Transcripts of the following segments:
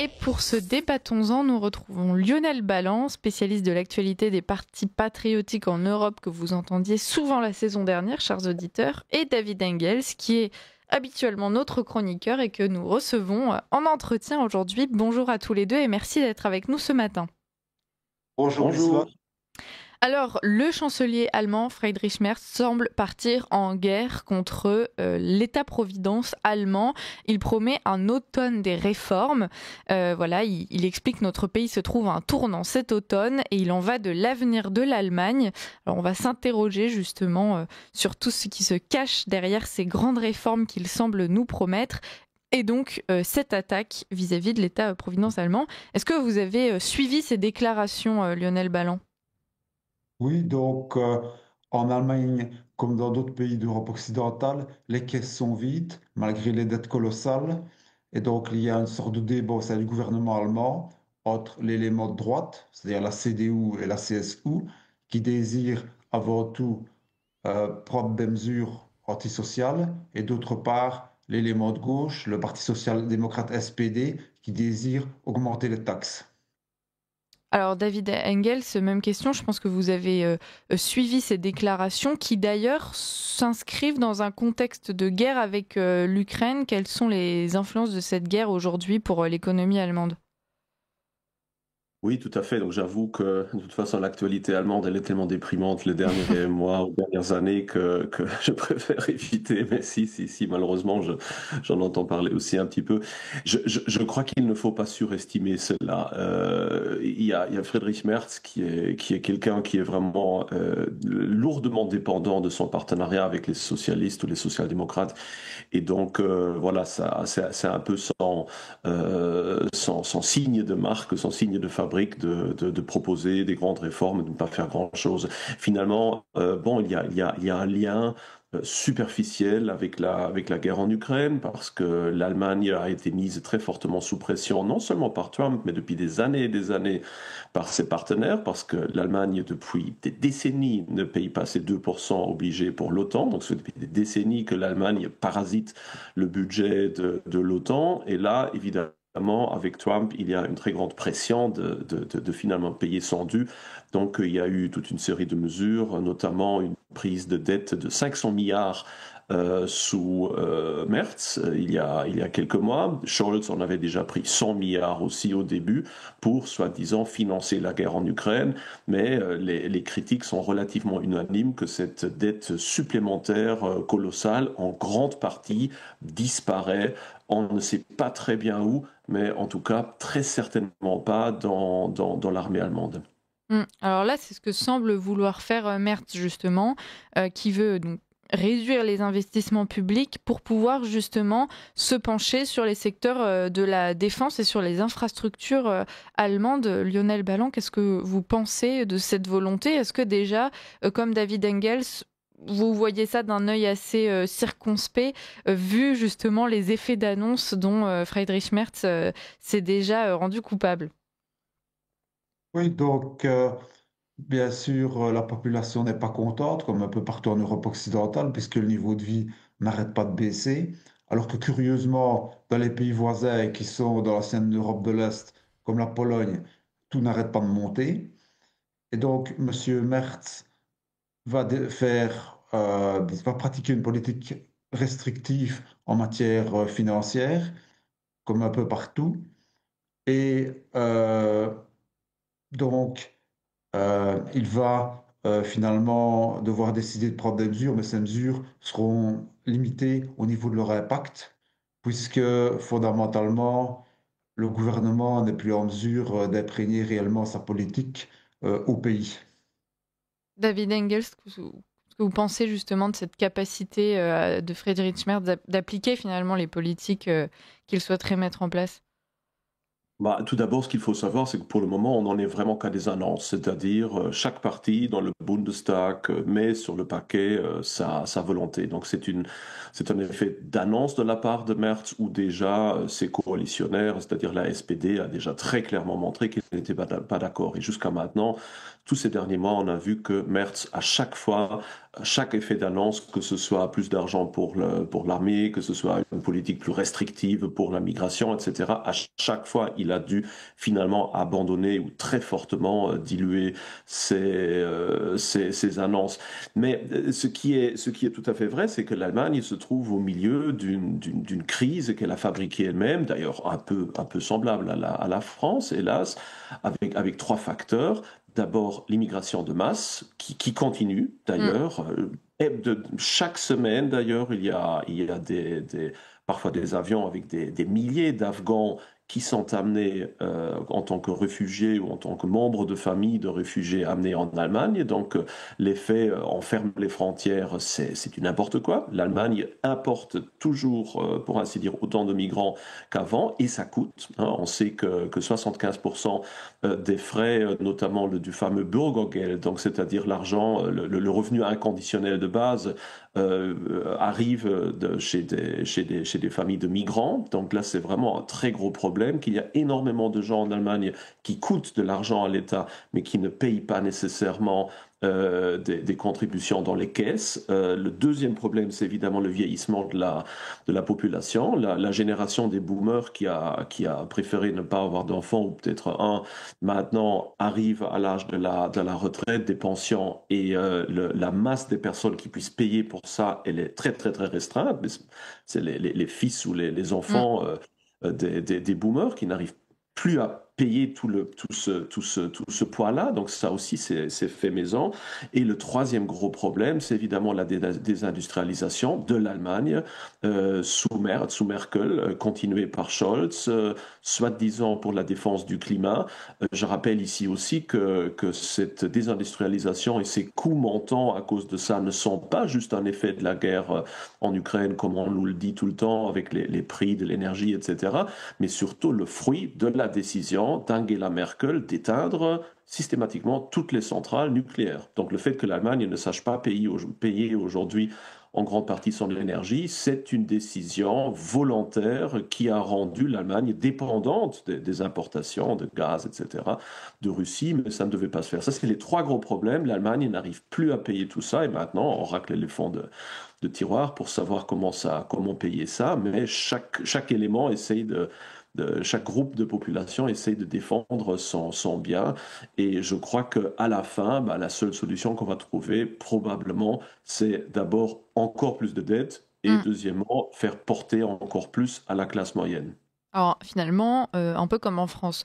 Et pour ce débattons-en, nous retrouvons Lionel Ballan, spécialiste de l'actualité des partis patriotiques en Europe que vous entendiez souvent la saison dernière, chers auditeurs, et David Engels, qui est habituellement notre chroniqueur et que nous recevons en entretien aujourd'hui. Bonjour à tous les deux et merci d'être avec nous ce matin. Bonjour Bonjour. Liselott. Alors, le chancelier allemand Friedrich Merz semble partir en guerre contre l'État-providence allemand. Il promet un automne des réformes. Il explique que notre pays se trouve à un tournant cet automne et il en va de l'avenir de l'Allemagne. Alors, on va s'interroger justement sur tout ce qui se cache derrière ces grandes réformes qu'il semble nous promettre. Et donc, cette attaque vis-à-vis de l'État-providence allemand. Est-ce que vous avez suivi ces déclarations, Lionel Ballan ? Oui, donc en Allemagne, comme dans d'autres pays d'Europe occidentale, les caisses sont vides, malgré les dettes colossales. Et donc, il y a une sorte de débat au sein du gouvernement allemand entre l'élément de droite, c'est-à-dire la CDU et la CSU, qui désirent avant tout prendre des mesures antisociales, et d'autre part, l'élément de gauche, le Parti social-démocrate SPD, qui désire augmenter les taxes. Alors David Engels, même question, je pense que vous avez suivi ces déclarations qui d'ailleurs s'inscrivent dans un contexte de guerre avec l'Ukraine. Quelles sont les influences de cette guerre aujourd'hui pour l'économie allemande ? Oui, tout à fait. Donc j'avoue que de toute façon, l'actualité allemande, elle est tellement déprimante les derniers mois ou dernières années que je préfère éviter. Mais si, malheureusement, j'en entends parler aussi un petit peu. Je crois qu'il ne faut pas surestimer cela. Il y a Friedrich Merz qui est quelqu'un qui est vraiment lourdement dépendant de son partenariat avec les socialistes ou les social-démocrates. Et donc, voilà, c'est un peu son signe de marque, son signe de fabrique de proposer des grandes réformes, de ne pas faire grand-chose. Finalement, il y a un lien superficiel avec la guerre en Ukraine, parce que l'Allemagne a été mise très fortement sous pression, non seulement par Trump, mais depuis des années et des années par ses partenaires, parce que l'Allemagne, depuis des décennies, ne paye pas ses 2% obligés pour l'OTAN. Donc, c'est depuis des décennies que l'Allemagne parasite le budget de l'OTAN. Et là, évidemment, avec Trump, il y a une très grande pression de finalement payer son dû. Donc, il y a eu toute une série de mesures, notamment une prise de dette de 500 milliards sous Merz il y a quelques mois. Scholz en avait déjà pris 100 milliards aussi au début pour, soi-disant, financer la guerre en Ukraine. Mais les critiques sont relativement unanimes que cette dette supplémentaire colossale, en grande partie, disparaît. On ne sait pas très bien où, mais en tout cas, très certainement pas dans l'armée allemande. Alors là, c'est ce que semble vouloir faire Merz justement, qui veut donc réduire les investissements publics pour pouvoir justement se pencher sur les secteurs de la défense et sur les infrastructures allemandes. Lionel Ballan, qu'est-ce que vous pensez de cette volonté ? Est-ce que déjà, comme David Engels, vous voyez ça d'un œil assez circonspect, vu justement les effets d'annonce dont Friedrich Merz s'est déjà rendu coupable ? Oui, donc bien sûr, la population n'est pas contente, comme un peu partout en Europe occidentale, puisque le niveau de vie n'arrête pas de baisser, alors que curieusement, dans les pays voisins qui sont dans l'ancienne Europe de l'Est, comme la Pologne, tout n'arrête pas de monter. Et donc, Monsieur Merz va pratiquer une politique restrictive en matière financière, comme un peu partout. Et donc, il va finalement devoir décider de prendre des mesures, mais ces mesures seront limitées au niveau de leur impact, puisque fondamentalement, le gouvernement n'est plus en mesure d'imprégner réellement sa politique au pays. David Engels, ce que vous pensez justement de cette capacité de Friedrich Merz d'appliquer finalement les politiques qu'il souhaiterait mettre en place ? Bah, tout d'abord, ce qu'il faut savoir, c'est que pour le moment, on n'en est vraiment qu'à des annonces, c'est-à-dire chaque parti dans le Bundestag met sur le paquet sa volonté. Donc c'est un effet d'annonce de la part de Merz où déjà ses coalitionnaires, c'est-à-dire la SPD, a déjà très clairement montré qu'ils n'étaient pas d'accord. Et jusqu'à maintenant, tous ces derniers mois, on a vu que Merz, à chaque fois, chaque effet d'annonce, que ce soit plus d'argent pour l'armée, que ce soit une politique plus restrictive pour la migration, etc., à chaque fois, il a dû finalement abandonner ou très fortement diluer ses annonces. Mais ce qui est tout à fait vrai, c'est que l'Allemagne se trouve au milieu d'une crise qu'elle a fabriquée elle-même, d'ailleurs un peu semblable à la France, hélas, avec trois facteurs. D'abord, l'immigration de masse, qui continue Mm. d'ailleurs. Chaque semaine, d'ailleurs, il y a parfois des avions avec des milliers d'Afghans qui sont amenés en tant que réfugiés ou en tant que membres de famille de réfugiés amenés en Allemagne. Donc, l'effet on ferme les frontières, c'est du n'importe quoi. L'Allemagne importe toujours, pour ainsi dire, autant de migrants qu'avant et ça coûte, hein. On sait que 75% des frais, notamment du fameux Bürgergeld, donc c'est-à-dire l'argent, le revenu inconditionnel de base, arrive chez des familles de migrants. Donc là, c'est vraiment un très gros problème, qu'il y a énormément de gens en Allemagne qui coûtent de l'argent à l'État, mais qui ne payent pas nécessairement des contributions dans les caisses. Le deuxième problème, c'est évidemment le vieillissement de la population. La génération des boomers qui a préféré ne pas avoir d'enfants, ou peut-être un, maintenant arrive à l'âge de la retraite, des pensions, et la masse des personnes qui puissent payer pour ça, elle est très, très, très restreinte. Mais c'est les fils ou les Mm. enfants des boomers qui n'arrivent plus à payer tout ce poids-là. Donc ça aussi, c'est fait maison. Et le troisième gros problème, c'est évidemment la désindustrialisation de l'Allemagne sous Merkel, continuée par Scholz, soi-disant pour la défense du climat. Je rappelle ici aussi que cette désindustrialisation et ces coûts montants à cause de ça ne sont pas juste un effet de la guerre en Ukraine, comme on nous le dit tout le temps, avec les prix de l'énergie, etc., mais surtout le fruit de la décision d'Angela Merkel d'éteindre systématiquement toutes les centrales nucléaires. Donc le fait que l'Allemagne ne sache pas payer aujourd'hui en grande partie son énergie, c'est une décision volontaire qui a rendu l'Allemagne dépendante des importations de gaz, etc., de Russie, mais ça ne devait pas se faire. Ça, c'est les trois gros problèmes. L'Allemagne n'arrive plus à payer tout ça, et maintenant, on racle les fonds de tiroir pour savoir comment payer ça, mais chaque élément essaye chaque groupe de population essaye de défendre son bien. Et je crois qu'à la fin, bah, la seule solution qu'on va trouver, probablement, c'est d'abord encore plus de dettes et Mm. deuxièmement, faire porter encore plus à la classe moyenne. Alors finalement, un peu comme en France,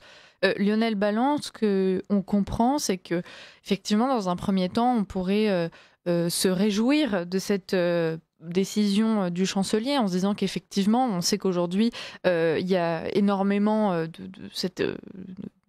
Lionel Balland, ce qu'on comprend, c'est que effectivement, dans un premier temps, on pourrait se réjouir de cette décision du chancelier en se disant qu'effectivement, on sait qu'aujourd'hui, il y a énormément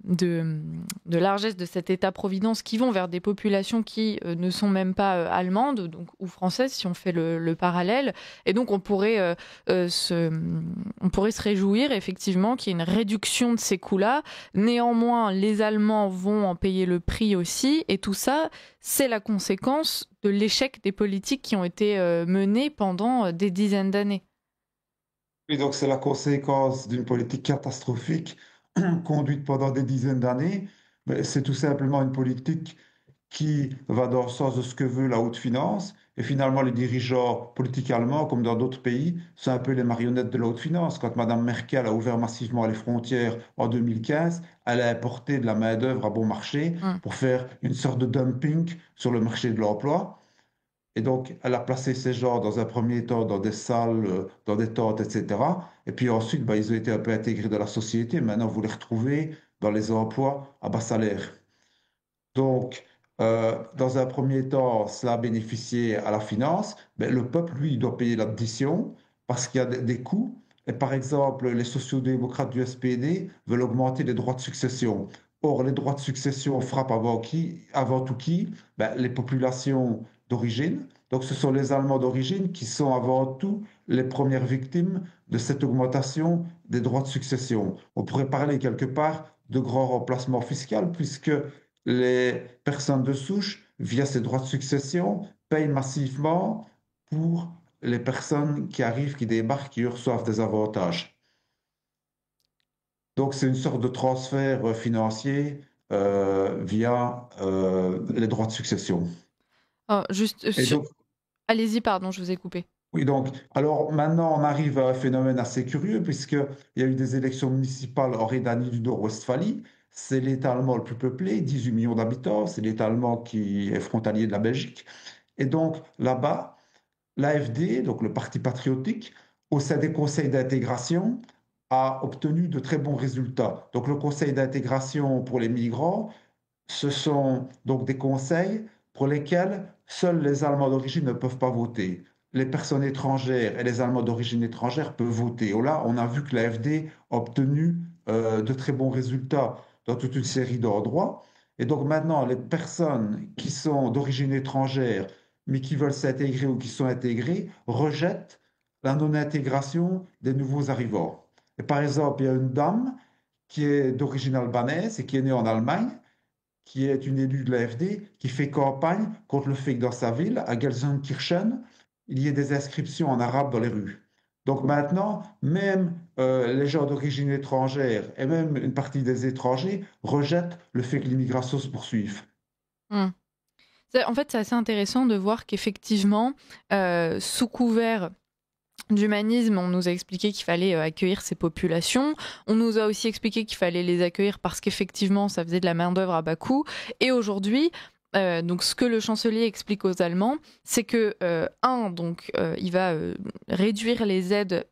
de, de largesse de cet État-providence qui vont vers des populations qui ne sont même pas allemandes donc, ou françaises, si on fait le parallèle. Et donc, on pourrait se réjouir effectivement qu'il y ait une réduction de ces coûts-là. Néanmoins, les Allemands vont en payer le prix aussi. Et tout ça, c'est la conséquence de l'échec des politiques qui ont été menées pendant des dizaines d'années. Oui, donc c'est la conséquence d'une politique catastrophique conduite pendant des dizaines d'années. Mais c'est tout simplement une politique qui va dans le sens de ce que veut la haute finance. Et finalement, les dirigeants politiques allemands, comme dans d'autres pays, sont un peu les marionnettes de la haute finance. Quand Mme Merkel a ouvert massivement les frontières en 2015, elle a importé de la main-d'œuvre à bon marché Mm. pour faire une sorte de dumping sur le marché de l'emploi. Et donc, elle a placé ces gens dans un premier temps dans des salles, dans des tentes, etc. Et puis ensuite, bah, ils ont été un peu intégrés dans la société. Maintenant, vous les retrouvez dans les emplois à bas salaire. Donc, dans un premier temps, cela a bénéficié à la finance, mais le peuple, lui, il doit payer l'addition parce qu'il y a des coûts. Et par exemple, les sociodémocrates du SPD veulent augmenter les droits de succession. Or, les droits de succession frappent avant qui? Avant tout qui? Ben, les populations d'origine. Donc, ce sont les Allemands d'origine qui sont avant tout les premières victimes de cette augmentation des droits de succession. On pourrait parler quelque part de grand remplacement fiscal puisque les personnes de souche, via ces droits de succession, payent massivement pour les personnes qui arrivent, qui débarquent, qui reçoivent des avantages. Donc, c'est une sorte de transfert financier via les droits de succession. Juste, Et donc, allez-y, pardon, je vous ai coupé. oui, donc, alors maintenant, on arrive à un phénomène assez curieux, puisqu'il y a eu des élections municipales en Rhénanie du Nord-Westphalie. C'est l'État allemand le plus peuplé, 18 millions d'habitants. C'est l'État allemand qui est frontalier de la Belgique. Et donc, là-bas, l'AfD, donc le Parti patriotique, au sein des conseils d'intégration, a obtenu de très bons résultats. Donc, le conseil d'intégration pour les migrants, ce sont donc des conseils pour lesquels seuls les Allemands d'origine ne peuvent pas voter. Les personnes étrangères et les Allemands d'origine étrangère peuvent voter. Et là, on a vu que l'AfD a obtenu de très bons résultats dans toute une série d'endroits. Et donc maintenant, les personnes qui sont d'origine étrangère, mais qui veulent s'intégrer ou qui sont intégrées, rejettent la non-intégration des nouveaux arrivants. Et par exemple, il y a une dame qui est d'origine albanaise et qui est née en Allemagne, qui est une élue de l'AfD, qui fait campagne contre le fait que dans sa ville, à Gelsenkirchen, il y ait des inscriptions en arabe dans les rues. Donc maintenant, même les gens d'origine étrangère et même une partie des étrangers rejettent le fait que l'immigration se poursuive. Hmm. En fait, c'est assez intéressant de voir qu'effectivement, sous couvert d'humanisme, on nous a expliqué qu'il fallait accueillir ces populations. On nous a aussi expliqué qu'il fallait les accueillir parce qu'effectivement, ça faisait de la main-d'œuvre à bas coût. Et aujourd'hui, donc ce que le chancelier explique aux Allemands, c'est que, il va réduire les aides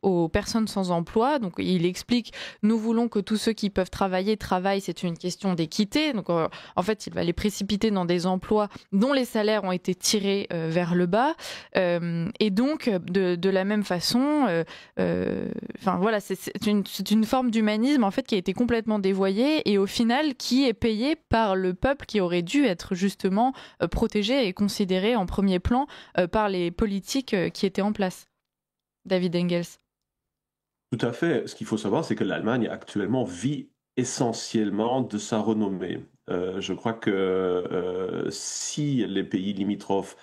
aux personnes sans emploi. Donc il explique, nous voulons que tous ceux qui peuvent travailler travaillent, c'est une question d'équité. Donc en fait, il va les précipiter dans des emplois dont les salaires ont été tirés vers le bas. Et donc, de la même façon, voilà, c'est une forme d'humanisme en fait qui a été complètement dévoyée et au final qui est payée par le peuple qui aurait dû être justement protégé et considéré en premier plan par les politiques qui étaient en place. David Engels. Tout à fait. Ce qu'il faut savoir, c'est que l'Allemagne actuellement vit essentiellement de sa renommée. Je crois que si les pays limitrophes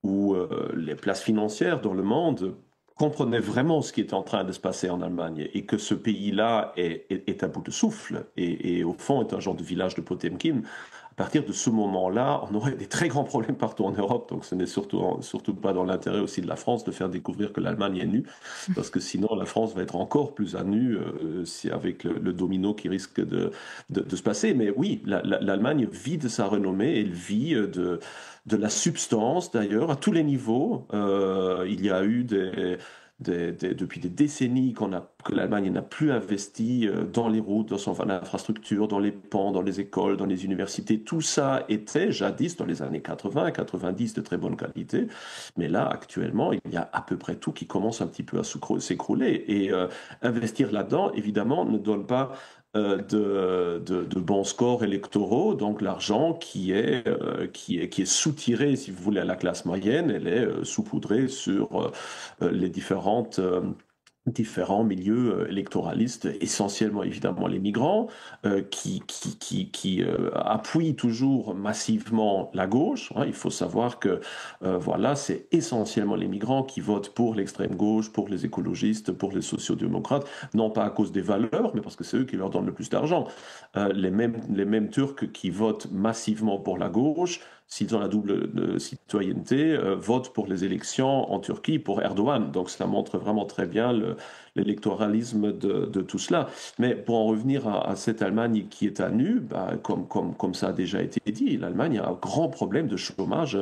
ou les places financières dans le monde comprenaient vraiment ce qui est en train de se passer en Allemagne et que ce pays-là est à bout de souffle et au fond est un genre de village de Potemkin, à partir de ce moment-là, on aurait des très grands problèmes partout en Europe. Donc ce n'est surtout pas dans l'intérêt aussi de la France de faire découvrir que l'Allemagne est nue, parce que sinon la France va être encore plus à nu avec le domino qui risque de se passer. Mais oui, l'Allemagne vit de sa renommée, elle vit de la substance d'ailleurs à tous les niveaux. Il y a eu depuis des décennies que l'Allemagne n'a plus investi dans les routes, dans son infrastructure, dans les ponts, dans les écoles, dans les universités. Tout ça était jadis, dans les années 80, 90, de très bonne qualité. Mais là, actuellement, il y a à peu près tout qui commence un petit peu à s'écrouler. Et investir là-dedans, évidemment, ne donne pas de bons scores électoraux, donc l'argent qui est soutiré, si vous voulez, à la classe moyenne, elle est saupoudrée sur les différents milieux électoralistes, essentiellement évidemment les migrants, qui appuient toujours massivement la gauche. Hein. Il faut savoir que voilà, c'est essentiellement les migrants qui votent pour l'extrême gauche, pour les écologistes, pour les sociodémocrates, non pas à cause des valeurs, mais parce que c'est eux qui leur donnent le plus d'argent. Les mêmes Turcs qui votent massivement pour la gauche, s'ils ont la double citoyenneté, votent pour les élections en Turquie pour Erdogan. Donc cela montre vraiment très bien l'électoralisme de tout cela. Mais pour en revenir à cette Allemagne qui est à nu, bah, comme ça a déjà été dit, l'Allemagne a un grand problème de chômage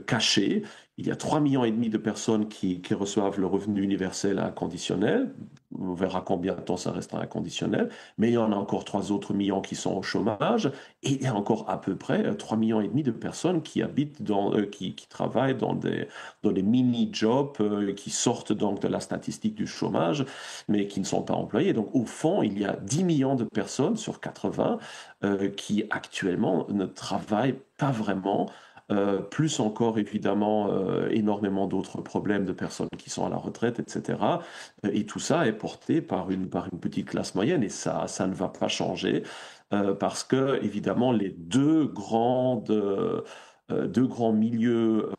caché. Il y a 3,5 millions de personnes qui reçoivent le revenu universel inconditionnel. On verra combien de temps ça restera inconditionnel. Mais il y en a encore 3 autres millions qui sont au chômage. Et il y a encore à peu près 3,5 millions de personnes qui habitent qui travaillent dans des mini-jobs qui sortent donc de la statistique du chômage, mais qui ne sont pas employés. Donc au fond, il y a 10 millions de personnes sur 80 qui actuellement ne travaillent pas vraiment. Plus encore, évidemment, énormément d'autres problèmes de personnes qui sont à la retraite, etc. Et tout ça est porté par une petite classe moyenne et ça ne va pas changer parce que, évidemment, les deux grandes deux grands milieux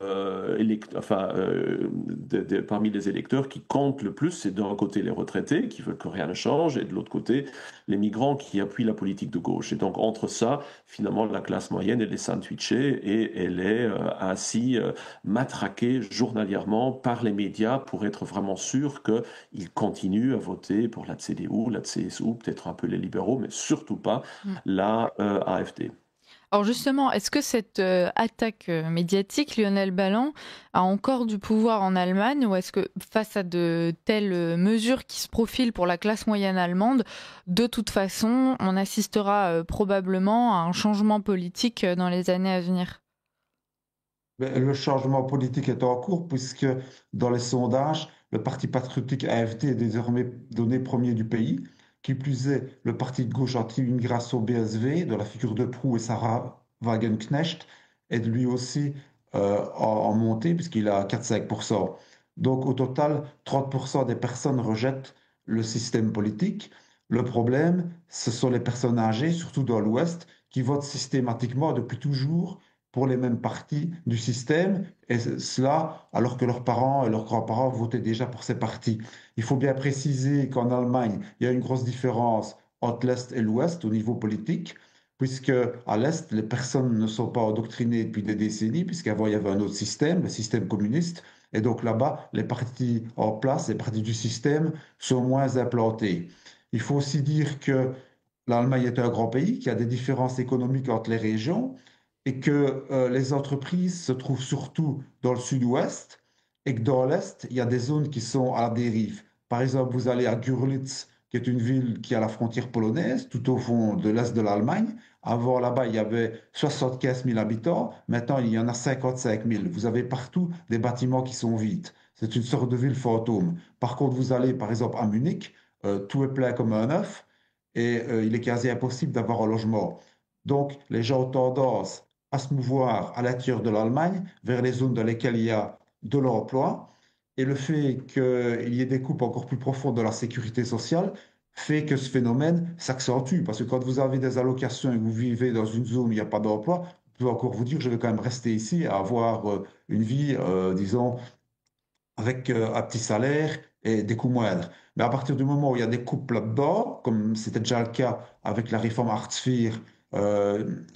parmi les électeurs qui comptent le plus. C'est d'un côté les retraités qui veulent que rien ne change et de l'autre côté les migrants qui appuient la politique de gauche. Et donc entre ça, finalement, la classe moyenne, elle est sandwichée et elle est ainsi matraquée journalièrement par les médias pour être vraiment sûr qu'ils continuent à voter pour la CDU, la CSU, peut-être un peu les libéraux, mais surtout pas Mm. la AfD. Alors justement, est-ce que cette attaque médiatique, Lionel Balland, a encore du pouvoir en Allemagne ou est-ce que face à de telles mesures qui se profilent pour la classe moyenne allemande, de toute façon, on assistera probablement à un changement politique dans les années à venir? Mais le changement politique est en cours puisque dans les sondages, le parti patriotique AfD est désormais donné premier du pays. Qui plus est, le parti de gauche anti-immigration BSV, de la figure de Proust et Sarah Wagenknecht, est lui aussi en montée puisqu'il a 4-5%. Donc au total, 30% des personnes rejettent le système politique. Le problème, ce sont les personnes âgées, surtout dans l'Ouest, qui votent systématiquement depuis toujours pour les mêmes partis du système, et cela alors que leurs parents et leurs grands-parents votaient déjà pour ces partis. Il faut bien préciser qu'en Allemagne, il y a une grosse différence entre l'Est et l'Ouest au niveau politique, puisque à l'Est, les personnes ne sont pas endoctrinées depuis des décennies, puisqu'avant, il y avait un autre système, le système communiste, et donc là-bas, les partis en place, les partis du système sont moins implantés. Il faut aussi dire que l'Allemagne est un grand pays qui a des différences économiques entre les régions et que les entreprises se trouvent surtout dans le sud-ouest et que dans l'est, il y a des zones qui sont à la dérive. Par exemple, vous allez à Görlitz, qui est une ville qui est à la frontière polonaise, tout au fond de l'est de l'Allemagne. Avant, là-bas, il y avait 75 000 habitants. Maintenant, il y en a 55 000. Vous avez partout des bâtiments qui sont vides. C'est une sorte de ville fantôme. Par contre, vous allez, par exemple, à Munich, tout est plein comme un œuf et il est quasi impossible d'avoir un logement. Donc, les gens ont tendance à se mouvoir à l'intérieur de l'Allemagne vers les zones dans lesquelles il y a de l'emploi. Et le fait qu'il y ait des coupes encore plus profondes dans la sécurité sociale fait que ce phénomène s'accentue. Parce que quand vous avez des allocations et que vous vivez dans une zone où il n'y a pas d'emploi, vous pouvez encore vous dire, je vais quand même rester ici et avoir une vie, disons, avec un petit salaire et des coûts moindres. Mais à partir du moment où il y a des coupes là-dedans, comme c'était déjà le cas avec la réforme Hartz IV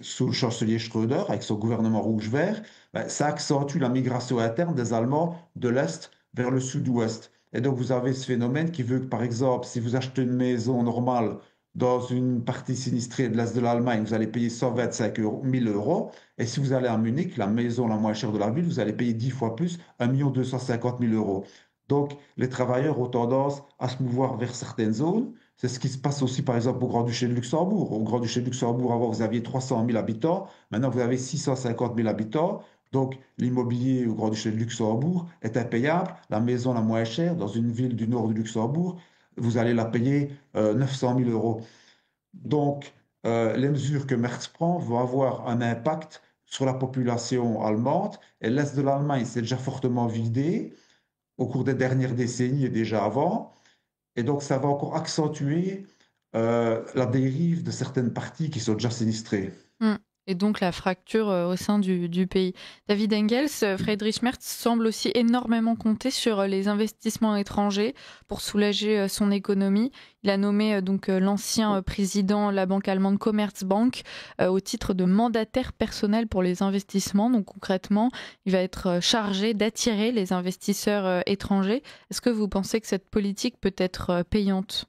sous le chancelier Schröder, avec son gouvernement rouge-vert, ben, ça accentue la migration interne des Allemands de l'Est vers le Sud-Ouest. Et donc vous avez ce phénomène qui veut que, par exemple, si vous achetez une maison normale dans une partie sinistrée de l'Est de l'Allemagne, vous allez payer 125 000 euros. Et si vous allez à Munich, la maison la moins chère de la ville, vous allez payer 10 fois plus, 1 250 000 euros. Donc, les travailleurs ont tendance à se mouvoir vers certaines zones. C'est ce qui se passe aussi, par exemple, au Grand-Duché de Luxembourg. Au Grand-Duché de Luxembourg, avant, vous aviez 300 000 habitants. Maintenant, vous avez 650 000 habitants. Donc, l'immobilier au Grand-Duché de Luxembourg est impayable. La maison la moins chère dans une ville du nord du Luxembourg, vous allez la payer 900 000 euros. Donc, les mesures que Merz prend vont avoir un impact sur la population allemande. Et l'Est de l'Allemagne s'est déjà fortement vidé au cours des dernières décennies et déjà avant. Et donc, ça va encore accentuer la dérive de certaines parties qui sont déjà sinistrées. Mm. Et donc la fracture au sein du pays. David Engels, Friedrich Merz semble aussi énormément compter sur les investissements étrangers pour soulager son économie. Il a nommé l'ancien président de la banque allemande Commerzbank au titre de mandataire personnel pour les investissements. Donc concrètement, il va être chargé d'attirer les investisseurs étrangers. Est-ce que vous pensez que cette politique peut être payante?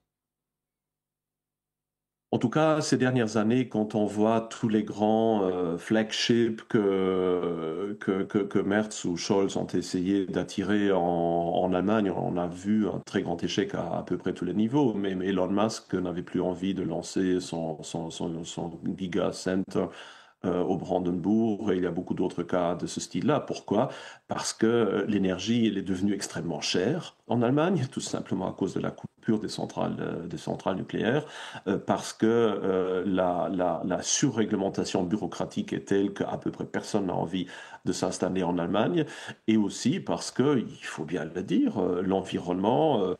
En tout cas, ces dernières années, quand on voit tous les grands flagships que Merz ou Scholz ont essayé d'attirer en Allemagne, on a vu un très grand échec à peu près tous les niveaux. Mais Elon Musk n'avait plus envie de lancer son giga center au Brandenburg, et il y a beaucoup d'autres cas de ce style-là. Pourquoi? Parce que l'énergie, elle est devenue extrêmement chère en Allemagne, tout simplement à cause de la coupure des centrales nucléaires, parce que la surréglementation bureaucratique est telle qu'à peu près personne n'a envie de s'installer en Allemagne, et aussi parce que, il faut bien le dire, l'environnement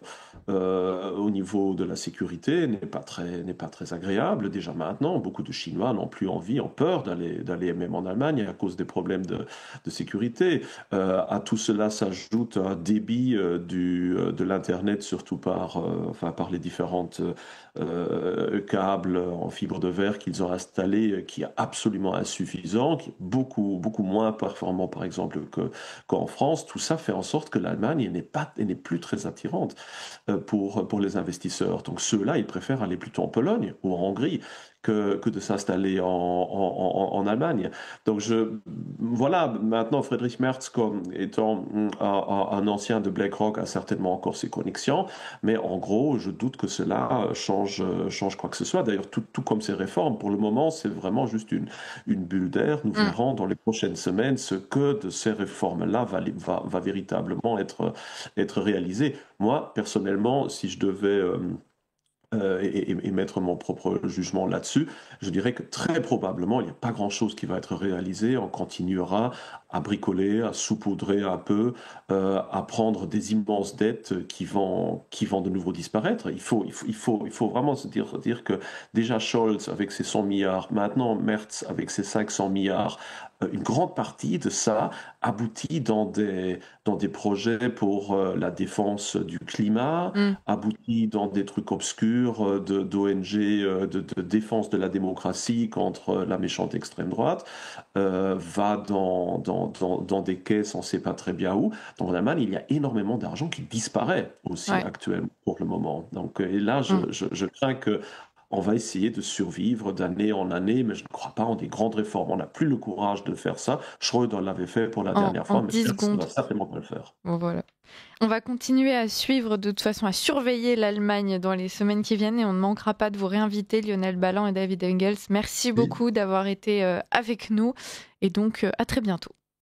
au niveau de la sécurité n'est pas très agréable. Déjà maintenant, beaucoup de Chinois n'ont plus envie, ont peur d'aller même en Allemagne à cause des problèmes de sécurité. À tout cela s'ajoute un débit de l'Internet, surtout enfin, par les différentes câbles en fibre de verre qu'ils ont installés, qui est absolument insuffisant, qui est beaucoup moins performant, par exemple, qu'en France. Tout ça fait en sorte que l'Allemagne n'est plus très attirante pour les investisseurs. Donc ceux-là, ils préfèrent aller plutôt en Pologne ou en Hongrie que de s'installer en Allemagne. Donc voilà, maintenant Friedrich Merz, comme étant un ancien de BlackRock, a certainement encore ses connexions, mais en gros, je doute que cela change quoi que ce soit. D'ailleurs, tout comme ces réformes, pour le moment, c'est vraiment juste une bulle d'air. Nous verrons dans les prochaines semaines ce que de ces réformes-là va véritablement être réalisé. Moi, personnellement, si je devais et mettre mon propre jugement là-dessus, je dirais que très probablement, il n'y a pas grand-chose qui va être réalisé. On continuera à bricoler, à saupoudrer un peu, à prendre des immenses dettes qui vont de nouveau disparaître. Il faut vraiment se dire que déjà Scholz avec ses 100 milliards, maintenant Merz avec ses 500 milliards, une grande partie de ça aboutit dans des projets pour la défense du climat, Mm. aboutit dans des trucs obscurs d'ONG, de défense de la démocratie contre la méchante extrême droite, va dans des caisses, on ne sait pas très bien où. Donc en Allemagne, il y a énormément d'argent qui disparaît aussi Ouais. actuellement pour le moment. Donc, et là, Mm. je crains que on va essayer de survivre d'année en année, mais je ne crois pas en des grandes réformes. On n'a plus le courage de faire ça. Schröder l'avait fait pour la dernière En fois, mais 10 Merz ne secondes. va certainement pas le faire. Bon, voilà. On va continuer à suivre, de toute façon, à surveiller l'Allemagne dans les semaines qui viennent et on ne manquera pas de vous réinviter, Lionel Balland et David Engels. Merci Oui. beaucoup d'avoir été avec nous et donc à très bientôt.